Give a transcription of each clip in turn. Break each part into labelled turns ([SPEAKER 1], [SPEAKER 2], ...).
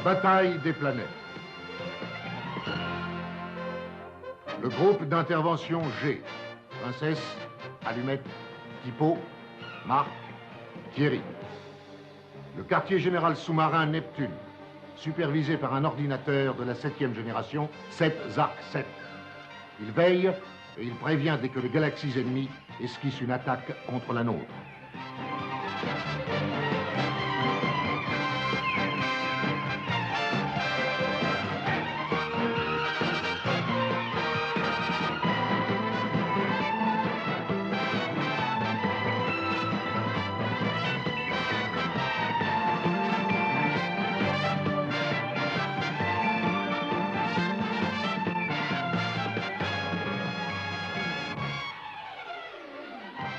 [SPEAKER 1] bataille des planètes. Le groupe d'intervention G. Princesse, Allumette, Typo, Marc, Thierry. Le quartier général sous-marin Neptune, supervisé par un ordinateur de la 7e génération, 7 Zark 7. Il veille et il prévient dès que les galaxies ennemies esquissent une attaque contre la nôtre.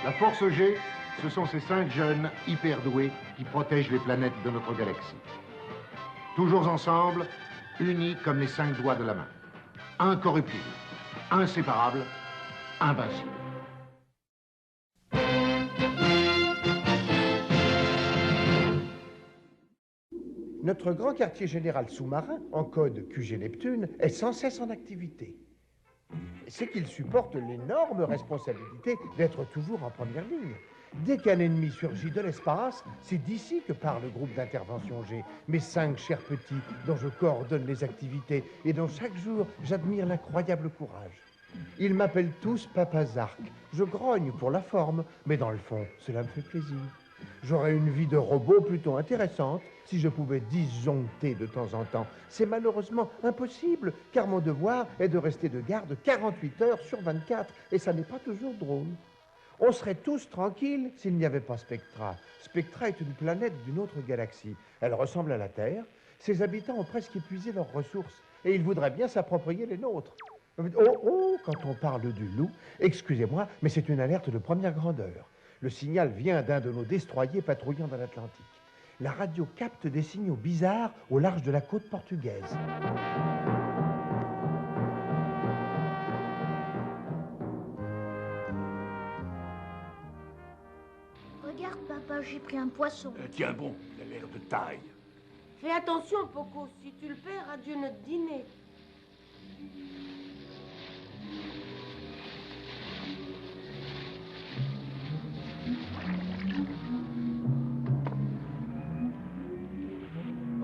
[SPEAKER 1] La Force G, ce sont ces 5 jeunes hyper doués qui protègent les planètes de notre galaxie. Toujours ensemble, unis comme les 5 doigts de la main. Incorruptibles, inséparables, invincibles.
[SPEAKER 2] Notre grand quartier général sous-marin, en code QG Neptune, est sans cesse en activité. C'est qu'il supporte l'énorme responsabilité d'être toujours en première ligne. Dès qu'un ennemi surgit de l'espace, c'est d'ici que part le groupe d'intervention G, mes 5 chers petits dont je coordonne les activités et dont chaque jour j'admire l'incroyable courage. Ils m'appellent tous Papa Zark. Je grogne pour la forme, mais dans le fond, cela me fait plaisir. J'aurais une vie de robot plutôt intéressante si je pouvais disjoncter de temps en temps. C'est malheureusement impossible, car mon devoir est de rester de garde 48 heures sur 24, et ça n'est pas toujours drôle. On serait tous tranquilles s'il n'y avait pas Spectra. Spectra est une planète d'une autre galaxie. Elle ressemble à la Terre. Ses habitants ont presque épuisé leurs ressources, et ils voudraient bien s'approprier les nôtres. Oh, quand on parle du loup, excusez-moi, mais c'est une alerte de première grandeur. Le signal vient d'un de nos destroyers patrouillant dans l'Atlantique. La radio capte des signaux bizarres au large de la côte portugaise.
[SPEAKER 3] Regarde, papa, j'ai pris un poisson.
[SPEAKER 4] Tiens bon, il a l'air de taille.
[SPEAKER 5] Fais attention, Poco, si tu le perds, adieu notre dîner.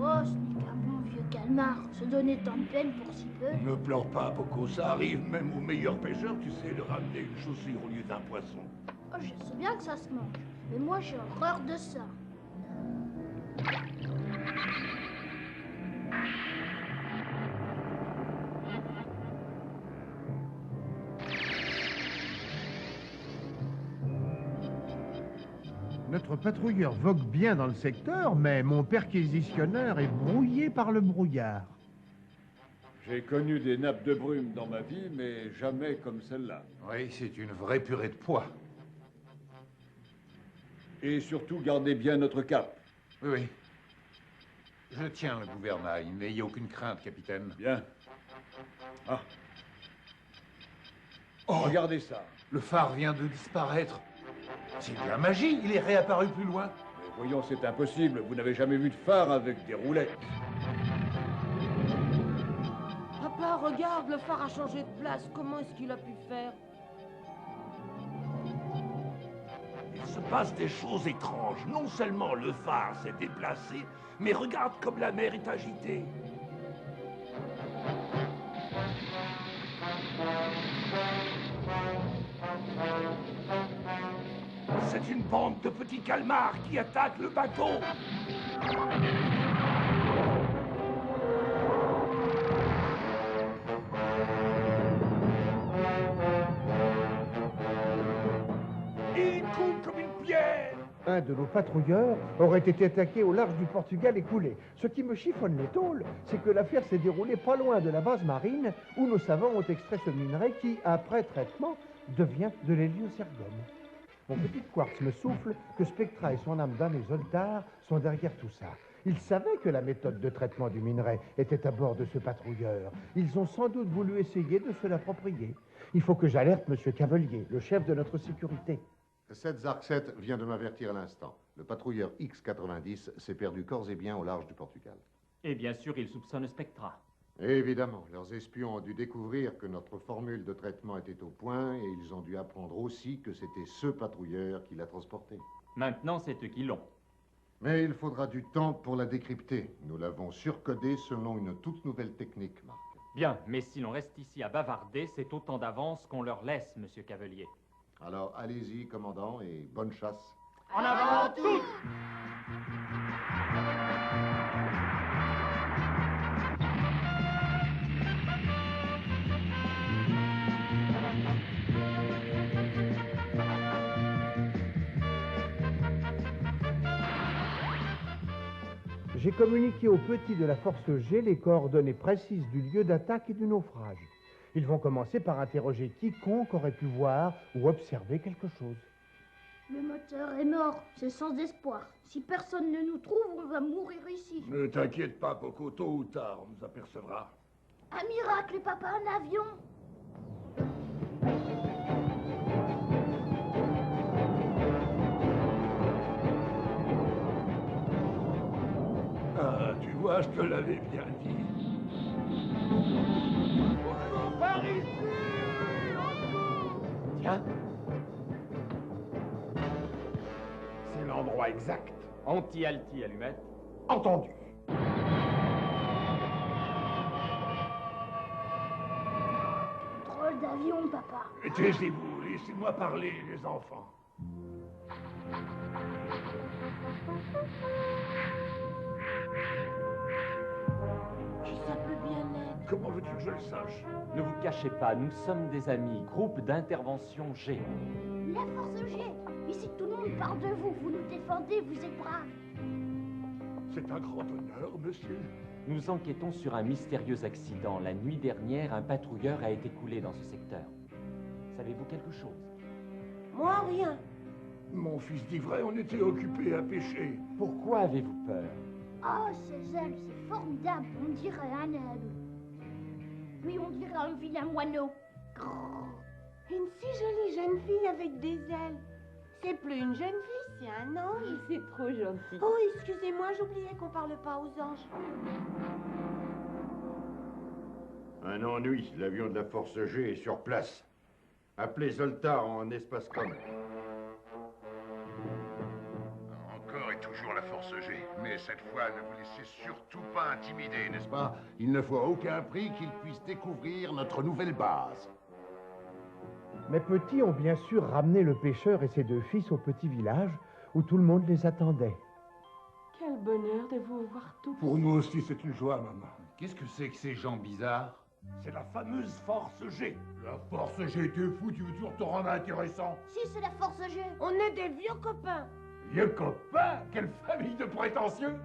[SPEAKER 3] Oh, ce n'est qu'un bon vieux calmar. Se donner tant de peine pour si peu.
[SPEAKER 4] Ne pleure pas, Poco, ça arrive même aux meilleurs pêcheurs, tu sais, de ramener une chaussure au lieu d'un poisson.
[SPEAKER 3] Oh, je sais bien que ça se mange. Mais moi, j'ai horreur de ça.
[SPEAKER 2] Notre patrouilleur vogue bien dans le secteur, mais mon perquisitionneur est brouillé par le brouillard.
[SPEAKER 6] J'ai connu des nappes de brume dans ma vie, mais jamais comme celle-là.
[SPEAKER 7] Oui, c'est une vraie purée de pois.
[SPEAKER 6] Et surtout, gardez bien notre cap.
[SPEAKER 7] Oui, oui. Je tiens le gouvernail. N'ayez aucune crainte, capitaine.
[SPEAKER 6] Bien. Ah. Oh, regardez ça.
[SPEAKER 7] Le phare vient de disparaître. C'est de la magie, il est réapparu plus loin.
[SPEAKER 6] Mais voyons, c'est impossible. Vous n'avez jamais vu de phare avec des roulettes.
[SPEAKER 5] Papa, regarde, le phare a changé de place. Comment est-ce qu'il a pu faire?
[SPEAKER 4] Il se passe des choses étranges. Non seulement le phare s'est déplacé, mais regarde comme la mer est agitée. C'est une bande de petits calmars qui attaquent le bateau. Ils coulent comme une pierre.
[SPEAKER 2] Un de nos patrouilleurs aurait été attaqué au large du Portugal et coulé. Ce qui me chiffonne les tôles, c'est que l'affaire s'est déroulée pas loin de la base marine où nos savants ont extrait ce minerai qui, après traitement, devient de l'héliocérgone. Mon petit quartz me souffle que Spectra et son âme d'âme et Zoltar sont derrière tout ça. Ils savaient que la méthode de traitement du minerai était à bord de ce patrouilleur. Ils ont sans doute voulu essayer de se l'approprier. Il faut que j'alerte M. Cavelier, le chef de notre sécurité.
[SPEAKER 1] 7 Zark 7 vient de m'avertir à l'instant. Le patrouilleur X-90 s'est perdu corps et biens au large du Portugal.
[SPEAKER 8] Et bien sûr, ils soupçonnent Spectra.
[SPEAKER 1] Évidemment, leurs espions ont dû découvrir que notre formule de traitement était au point et ils ont dû apprendre aussi que c'était ce patrouilleur qui l'a transporté.
[SPEAKER 8] Maintenant, c'est eux qui l'ont.
[SPEAKER 1] Mais il faudra du temps pour la décrypter. Nous l'avons surcodée selon une toute nouvelle technique, Marc.
[SPEAKER 8] Bien, mais si l'on reste ici à bavarder, c'est autant d'avance qu'on leur laisse, monsieur Cavelier.
[SPEAKER 1] Alors allez-y, commandant, et bonne chasse.
[SPEAKER 8] En avant tous!
[SPEAKER 2] J'ai communiqué aux petits de la force G les coordonnées précises du lieu d'attaque et du naufrage. Ils vont commencer par interroger quiconque aurait pu voir ou observer quelque chose.
[SPEAKER 3] Le moteur est mort, c'est sans espoir. Si personne ne nous trouve, on va mourir ici.
[SPEAKER 4] Ne t'inquiète pas, Poco, tôt ou tard, on nous apercevra.
[SPEAKER 3] Un miracle, papa, un avion.
[SPEAKER 4] Ah, tu vois, je te l'avais bien dit.
[SPEAKER 5] Par ici!
[SPEAKER 2] Tiens. C'est l'endroit exact.
[SPEAKER 8] Anti-alti, allumette.
[SPEAKER 2] Entendu.
[SPEAKER 3] Drôle d'avion, papa.
[SPEAKER 4] Taisez-vous, laissez-moi parler, les enfants.
[SPEAKER 5] Qui ça peut bien être?
[SPEAKER 4] Comment veux-tu que je le sache?
[SPEAKER 8] Ne vous cachez pas, nous sommes des amis. Groupe d'intervention G.
[SPEAKER 3] La force G. Ici, tout le monde parle de vous. Vous nous défendez, vous êtes braves.
[SPEAKER 4] C'est un grand honneur, monsieur.
[SPEAKER 8] Nous enquêtons sur un mystérieux accident. La nuit dernière, un patrouilleur a été coulé dans ce secteur. Savez-vous quelque chose?
[SPEAKER 5] Moi, rien.
[SPEAKER 4] Mon fils dit vrai, on était occupés à pêcher.
[SPEAKER 8] Pourquoi avez-vous peur?
[SPEAKER 3] Oh, ces ailes, c'est formidable. On dirait un aigle. Oui, on dirait un vilain moineau. Grrr.
[SPEAKER 5] Une si jolie jeune fille avec des ailes. C'est plus une jeune fille, c'est un ange.
[SPEAKER 9] C'est trop gentil.
[SPEAKER 5] Oh, excusez-moi, j'oubliais qu'on parle pas aux anges.
[SPEAKER 10] Un ennui, l'avion de la Force G est sur place. Appelez Zoltar en espace-com.
[SPEAKER 11] Encore et toujours la Force G. Mais cette fois, ne vous laissez surtout pas intimider, n'est-ce pas? Il ne faut à aucun prix qu'ils puissent découvrir notre nouvelle base.
[SPEAKER 2] Mes petits ont bien sûr ramené le pêcheur et ses deux fils au petit village où tout le monde les attendait.
[SPEAKER 9] Quel bonheur de vous voir tous.
[SPEAKER 4] Pour nous aussi, c'est une joie, maman.
[SPEAKER 7] Qu'est-ce que c'est que ces gens bizarres?
[SPEAKER 4] C'est la fameuse Force G.
[SPEAKER 11] La Force G, t'es fou, tu veux toujours te rendre intéressant?
[SPEAKER 3] Si, c'est la force G.
[SPEAKER 5] On est des vieux copains.
[SPEAKER 11] Vieux copain? Quelle famille de prétentieux!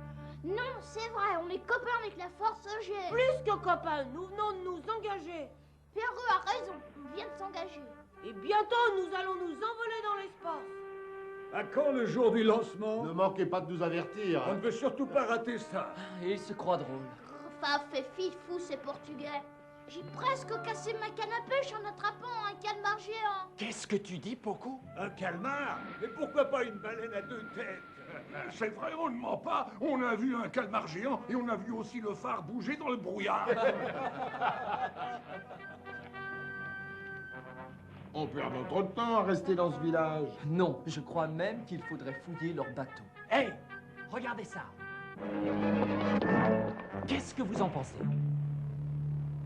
[SPEAKER 3] Non, c'est vrai, on est copains avec la force G.
[SPEAKER 5] Plus que copains, nous venons de nous engager.
[SPEAKER 3] Perreux a raison, on vient de s'engager.
[SPEAKER 5] Et bientôt, nous allons nous envoler dans l'espace.
[SPEAKER 6] À quand le jour du lancement?
[SPEAKER 10] Ne manquez pas de nous avertir.
[SPEAKER 6] On ne veut surtout pas rater ça.
[SPEAKER 12] Et il se croit drôle.
[SPEAKER 3] Faf et fifou, ces Portugais. J'ai presque cassé ma canne à pêche en attrapant un calmar géant.
[SPEAKER 12] Qu'est-ce que tu dis, Poco?
[SPEAKER 6] Un calmar? Mais pourquoi pas une baleine à deux têtes?
[SPEAKER 4] C'est vrai, on ne ment pas. On a vu un calmar géant et on a vu aussi le phare bouger dans le brouillard.
[SPEAKER 10] On perd notre temps à rester dans ce village.
[SPEAKER 12] Non, je crois même qu'il faudrait fouiller leur bateau.
[SPEAKER 8] Hé! Regardez ça! Qu'est-ce que vous en pensez?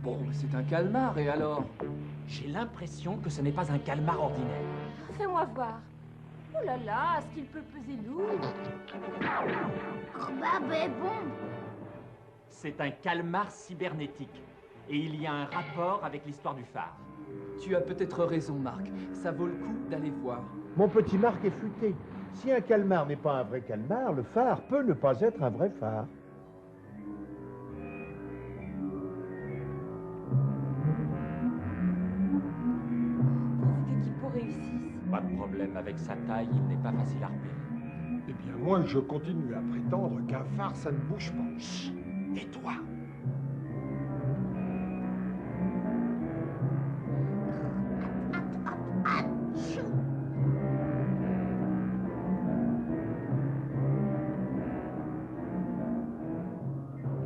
[SPEAKER 12] Bon, c'est un calmar, et alors?
[SPEAKER 8] J'ai l'impression que ce n'est pas un calmar ordinaire.
[SPEAKER 9] Fais-moi voir. Oh là là, est-ce qu'il peut peser lourd?
[SPEAKER 3] Bah, bon.
[SPEAKER 8] C'est un calmar cybernétique. Et il y a un rapport avec l'histoire du phare.
[SPEAKER 12] Tu as peut-être raison, Marc. Ça vaut le coup d'aller voir.
[SPEAKER 2] Mon petit Marc est futé. Si un calmar n'est pas un vrai calmar, le phare peut ne pas être un vrai phare.
[SPEAKER 9] Pourvu que Kippo réussisse.
[SPEAKER 8] Pas de problème avec sa taille, il n'est pas facile à repérer.
[SPEAKER 2] Eh bien, moi, je continue à prétendre qu'un phare, ça ne bouge pas.
[SPEAKER 8] Chut! Tais-toi!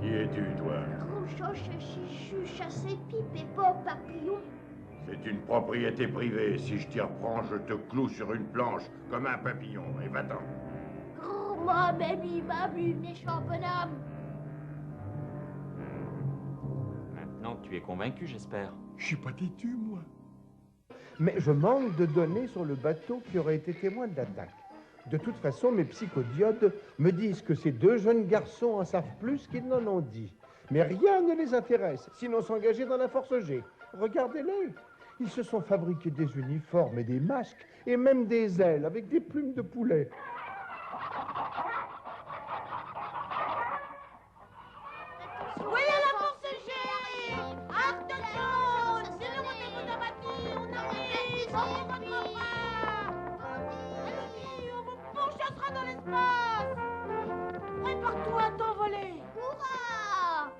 [SPEAKER 10] Qui
[SPEAKER 3] chasser Pipe et Bob Papillon.
[SPEAKER 10] C'est une propriété privée. Si je t'y reprends, je te cloue sur une planche, comme un papillon. Et va-t'en.
[SPEAKER 3] Oh, moi, mamie, méchant bonhomme.
[SPEAKER 8] Maintenant, tu es convaincu, j'espère.
[SPEAKER 2] Je suis pas têtu, moi. Mais je manque de données sur le bateau qui aurait été témoin de l'attaque. De toute façon, mes psychodiodes me disent que ces deux jeunes garçons en savent plus qu'ils n'en ont dit. Mais rien ne les intéresse, sinon s'engager dans la force G. Regardez-les. Ils se sont fabriqués des uniformes et des masques, et même des ailes avec des plumes de poulet.
[SPEAKER 5] Voyez la force G arrive. Attention, c'est le rendez-vous d'abattu. On arrive. On votre bras. Allez-y, on vous pourchassera dans l'espace. Prépare-toi à t'envoler.
[SPEAKER 3] Hurrah!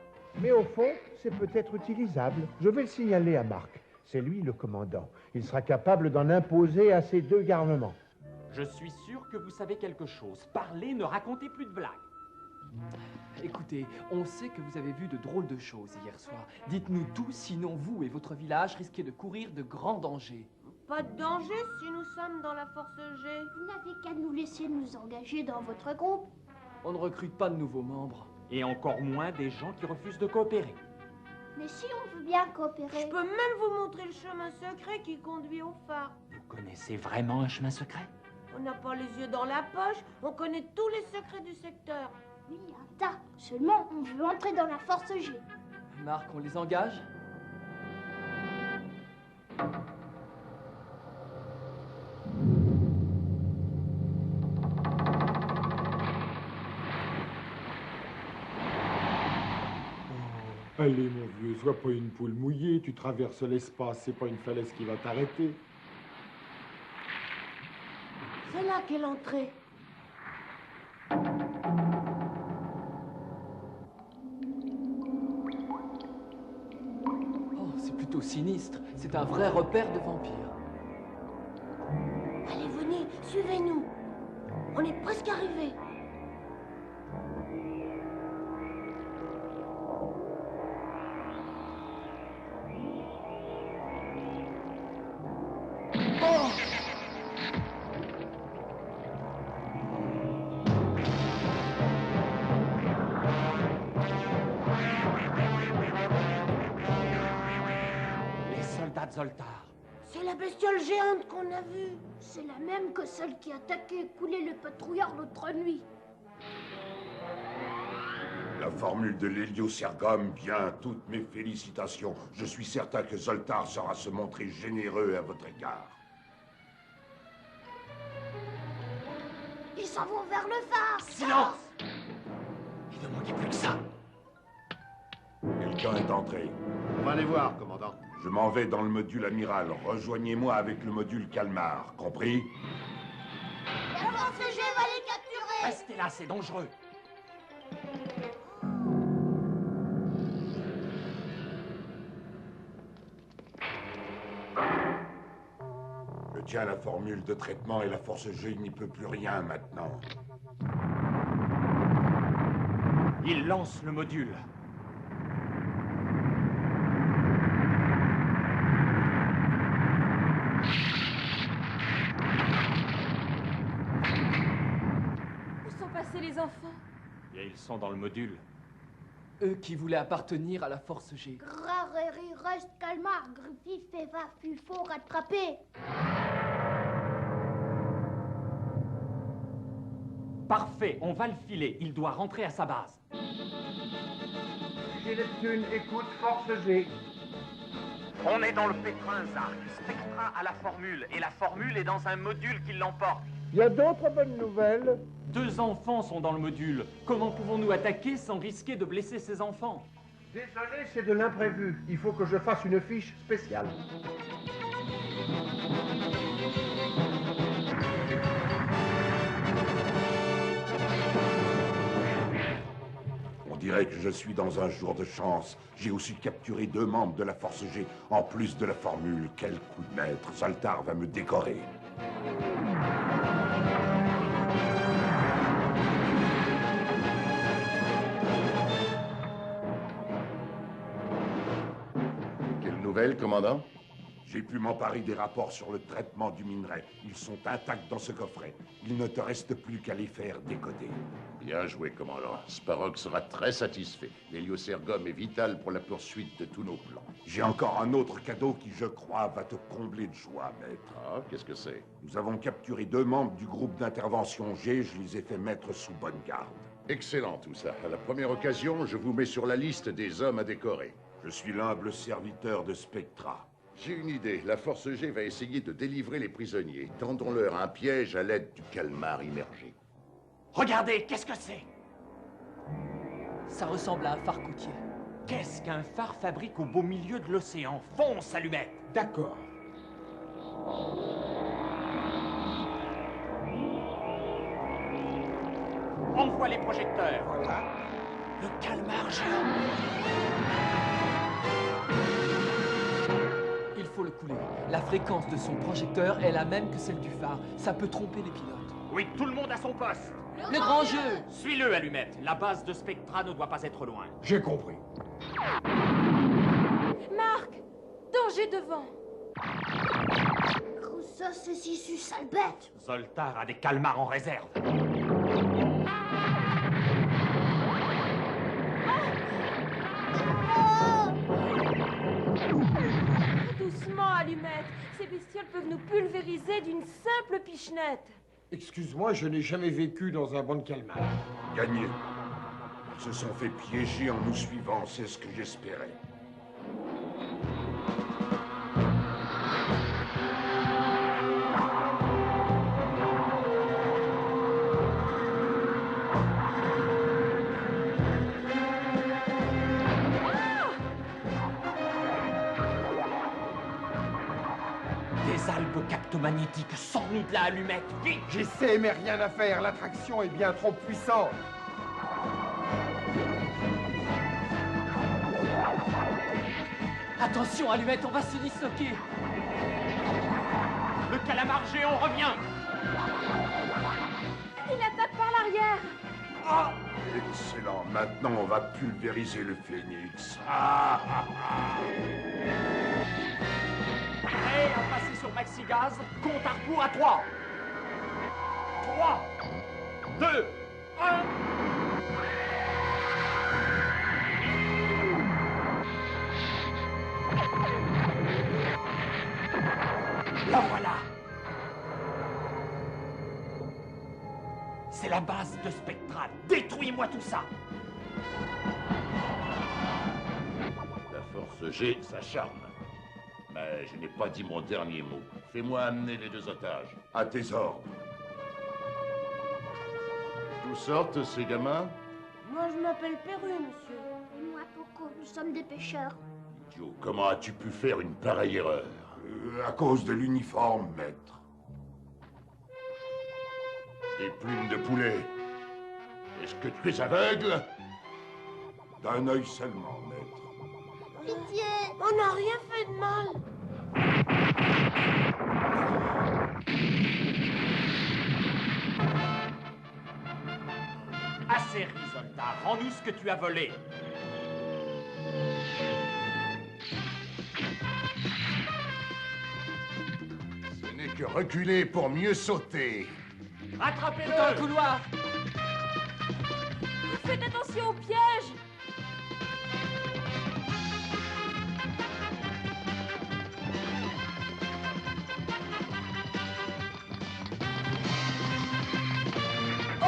[SPEAKER 2] Mais au fond, c'est peut-être utilisable. Je vais le signaler à Marc. C'est lui le commandant. Il sera capable d'en imposer à ces deux garnements.
[SPEAKER 8] Je suis sûr que vous savez quelque chose. Parlez, ne racontez plus de blagues.
[SPEAKER 12] Écoutez, on sait que vous avez vu de drôles de choses hier soir. Dites-nous tout, sinon vous et votre village risquez de courir de grands dangers.
[SPEAKER 5] Pas de danger si nous sommes dans la force G.
[SPEAKER 3] Vous n'avez qu'à nous laisser nous engager dans votre groupe.
[SPEAKER 12] On ne recrute pas de nouveaux membres.
[SPEAKER 8] Et encore moins des gens qui refusent de coopérer.
[SPEAKER 3] Mais si on veut bien coopérer...
[SPEAKER 5] Je peux même vous montrer le chemin secret qui conduit au phare.
[SPEAKER 8] Vous connaissez vraiment un chemin secret?
[SPEAKER 5] On n'a pas les yeux dans la poche, on connaît tous les secrets du secteur.
[SPEAKER 3] Oui, un tas. Seulement, on veut entrer dans la force G.
[SPEAKER 12] Marc, on les engage?
[SPEAKER 6] Allez, mon vieux, sois pas une poule mouillée. Tu traverses l'espace, c'est pas une falaise qui va t'arrêter.
[SPEAKER 5] C'est là qu'est l'entrée.
[SPEAKER 12] Oh, c'est plutôt sinistre. C'est un vrai repère de vampires.
[SPEAKER 5] Allez, venez, suivez-nous. On est presque arrivés.
[SPEAKER 8] Zoltar.
[SPEAKER 5] C'est la bestiole géante qu'on a vue.
[SPEAKER 3] C'est la même que celle qui a attaqué et coulé le patrouilleur l'autre nuit.
[SPEAKER 10] La formule de l'héliocergum, bien, toutes mes félicitations. Je suis certain que Zoltar saura se montrer généreux à votre égard.
[SPEAKER 3] Ils s'en vont vers le phare.
[SPEAKER 8] Silence! Il ne manquait plus que ça.
[SPEAKER 10] Quelqu'un est entré.
[SPEAKER 1] On va les voir, commandant.
[SPEAKER 10] Je m'en vais dans le module amiral. Rejoignez-moi avec le module Calmar. Compris?
[SPEAKER 3] La force G va les capturer.
[SPEAKER 8] Restez là, c'est dangereux.
[SPEAKER 10] Je tiens la formule de traitement et la force G n'y peut plus rien maintenant.
[SPEAKER 8] Il lance le module.
[SPEAKER 9] Les enfants.
[SPEAKER 8] Et ils sont dans le module.
[SPEAKER 12] Eux qui voulaient appartenir à la force G.
[SPEAKER 3] Grareri reste calmar, Griffith et va, il faut rattraper.
[SPEAKER 8] Parfait, on va le filer. Il doit rentrer à sa base.
[SPEAKER 2] J'ai Neptune, écoute, force G.
[SPEAKER 8] On est dans le pétrin Zark. Spectra a la formule, et la formule est dans un module qui l'emporte.
[SPEAKER 2] Il y a d'autres bonnes nouvelles.
[SPEAKER 8] 2 enfants sont dans le module. Comment pouvons-nous attaquer sans risquer de blesser ces enfants?
[SPEAKER 2] Désolé, c'est de l'imprévu. Il faut que je fasse une fiche spéciale.
[SPEAKER 10] On dirait que je suis dans un jour de chance. J'ai aussi capturé 2 membres de la force G, en plus de la formule. Quel coup de maître. Zoltar va me décorer. nouvelles, commandant? J'ai pu m'emparer des rapports sur le traitement du minerai. Ils sont intacts dans ce coffret. Il ne te reste plus qu'à les faire décoder.
[SPEAKER 11] Bien joué, commandant. Sparrow sera très satisfait. L'héliocergum est vital pour la poursuite de tous nos plans.
[SPEAKER 10] J'ai encore un autre cadeau qui, je crois, va te combler de joie, maître.
[SPEAKER 11] Ah, qu'est-ce que c'est?
[SPEAKER 10] Nous avons capturé 2 membres du groupe d'intervention G. Je les ai fait mettre sous bonne garde.
[SPEAKER 11] Excellent tout ça. À la première occasion, je vous mets sur la liste des hommes à décorer.
[SPEAKER 10] Je suis l'humble serviteur de Spectra.
[SPEAKER 11] J'ai une idée. La Force G va essayer de délivrer les prisonniers. Tendons-leur un piège à l'aide du calmar immergé.
[SPEAKER 8] Regardez, qu'est-ce que c'est?
[SPEAKER 12] Ça ressemble à un phare côtier.
[SPEAKER 8] Qu'est-ce qu'un phare fabrique au beau milieu de l'océan? Fonce, allumette!
[SPEAKER 2] D'accord.
[SPEAKER 8] Envoie les projecteurs.
[SPEAKER 2] Voilà.
[SPEAKER 8] Le calmar géant.
[SPEAKER 12] Il faut le couler. La fréquence de son projecteur est la même que celle du phare. Ça peut tromper les pilotes.
[SPEAKER 8] Oui, tout le monde à son poste.
[SPEAKER 12] Le grand jeu!
[SPEAKER 8] Suis-le, allumette. La base de Spectra ne doit pas être loin.
[SPEAKER 2] J'ai compris.
[SPEAKER 9] Marc! Danger devant!
[SPEAKER 3] Ça, c'est Sisu, sale bête.
[SPEAKER 8] Zoltar a des calmars en réserve.
[SPEAKER 9] Doucement, allumette. Ces bestioles peuvent nous pulvériser d'une simple pichenette.
[SPEAKER 2] Excuse-moi, je n'ai jamais vécu dans un banc de calmar.
[SPEAKER 10] Gagné. Ils se sont fait piéger en nous suivant, c'est ce que j'espérais.
[SPEAKER 8] Des albes captomagnétiques, sors-nous de la allumette, vite!
[SPEAKER 2] J'essaie, mais rien à faire. L'attraction est bien trop puissante.
[SPEAKER 12] Attention, allumette, on va se disloquer.
[SPEAKER 8] Le calamar géant revient!
[SPEAKER 9] Il attaque par l'arrière.
[SPEAKER 8] Ah!
[SPEAKER 10] Excellent. Maintenant, on va pulvériser le phénix.
[SPEAKER 8] Prêt à passer sur Maxi Gaz, compte à rebours à 3. 3, 2, 1. La voilà. C'est la base de Spectra. Détruis-moi tout ça.
[SPEAKER 11] La Force G s'acharne. Mais je n'ai pas dit mon dernier mot. Fais-moi amener les 2 otages.
[SPEAKER 10] À tes ordres.
[SPEAKER 11] D'où sortent ces gamins?
[SPEAKER 9] Moi, je m'appelle Perru, monsieur.
[SPEAKER 3] Et moi, Coco, nous sommes des pêcheurs.
[SPEAKER 11] Idiot, comment as-tu pu faire une pareille erreur?
[SPEAKER 10] À cause de l'uniforme, maître.
[SPEAKER 11] Des plumes de poulet. Est-ce que tu es aveugle?
[SPEAKER 10] D'un œil seulement, maître.
[SPEAKER 3] Pitié.
[SPEAKER 9] On n'a rien fait de mal.
[SPEAKER 8] Assez ri, Zoltar. Rends-nous ce que tu as volé.
[SPEAKER 11] Ce n'est que reculer pour mieux sauter.
[SPEAKER 8] Rattrapez-le!
[SPEAKER 12] Dans le couloir!
[SPEAKER 9] Faites attention au piège.
[SPEAKER 12] Oh!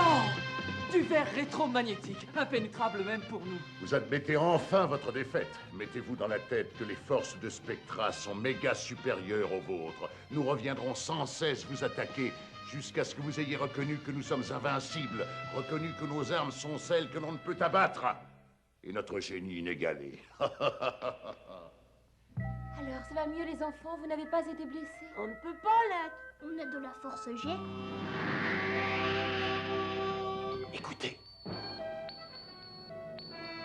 [SPEAKER 12] Du verre rétromagnétique, impénétrable même pour nous.
[SPEAKER 11] Vous admettez enfin votre défaite. Mettez-vous dans la tête que les forces de Spectra sont méga supérieures aux vôtres. Nous reviendrons sans cesse vous attaquer jusqu'à ce que vous ayez reconnu que nous sommes invincibles, reconnu que nos armes sont celles que l'on ne peut abattre, et notre génie inégalé.
[SPEAKER 9] Alors, ça va mieux, les enfants? Vous n'avez pas été blessés?
[SPEAKER 3] On ne peut pas l'être. On est de la force G.
[SPEAKER 8] Écoutez.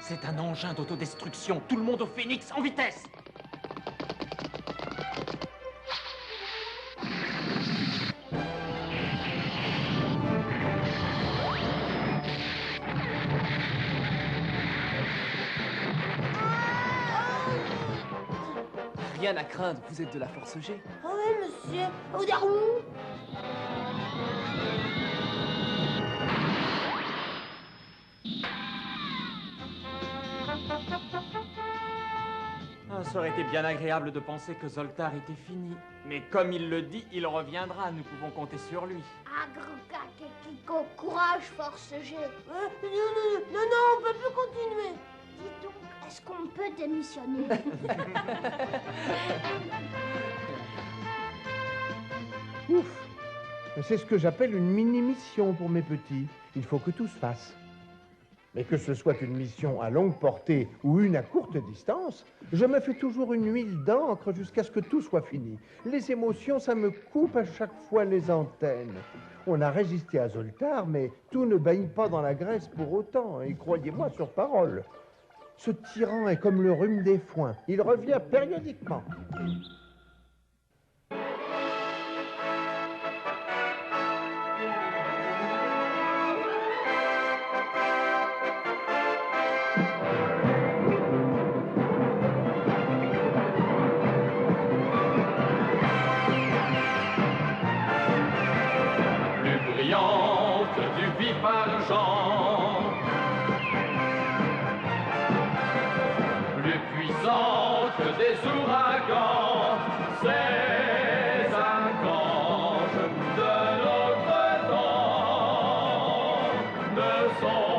[SPEAKER 8] C'est un engin d'autodestruction. Tout le monde au Phénix, en vitesse!
[SPEAKER 12] rien à craindre, vous êtes de la force G.
[SPEAKER 5] Ah oui, monsieur. Au darou.
[SPEAKER 8] Ah, ça aurait été bien agréable de penser que Zoltar était fini. Mais comme il le dit, il reviendra. Nous pouvons compter sur lui.
[SPEAKER 3] Agruka, Kekiko, courage, force G.
[SPEAKER 5] Non, on peut plus continuer.
[SPEAKER 3] Dis donc, est-ce qu'on peut démissionner?
[SPEAKER 2] Ouf! C'est ce que j'appelle une mini-mission pour mes petits. Il faut que tout se fasse. Mais que ce soit une mission à longue portée ou une à courte distance, je me fais toujours une huile d'encre jusqu'à ce que tout soit fini. Les émotions, ça me coupe à chaque fois les antennes. On a résisté à Zoltar, mais tout ne baigne pas dans la graisse pour autant, et croyez-moi sur parole. Ce tyran est comme le rhume des foins. Il revient périodiquement.
[SPEAKER 13] Plus puissant que des ouragans, ces archanges de notre temps ne sont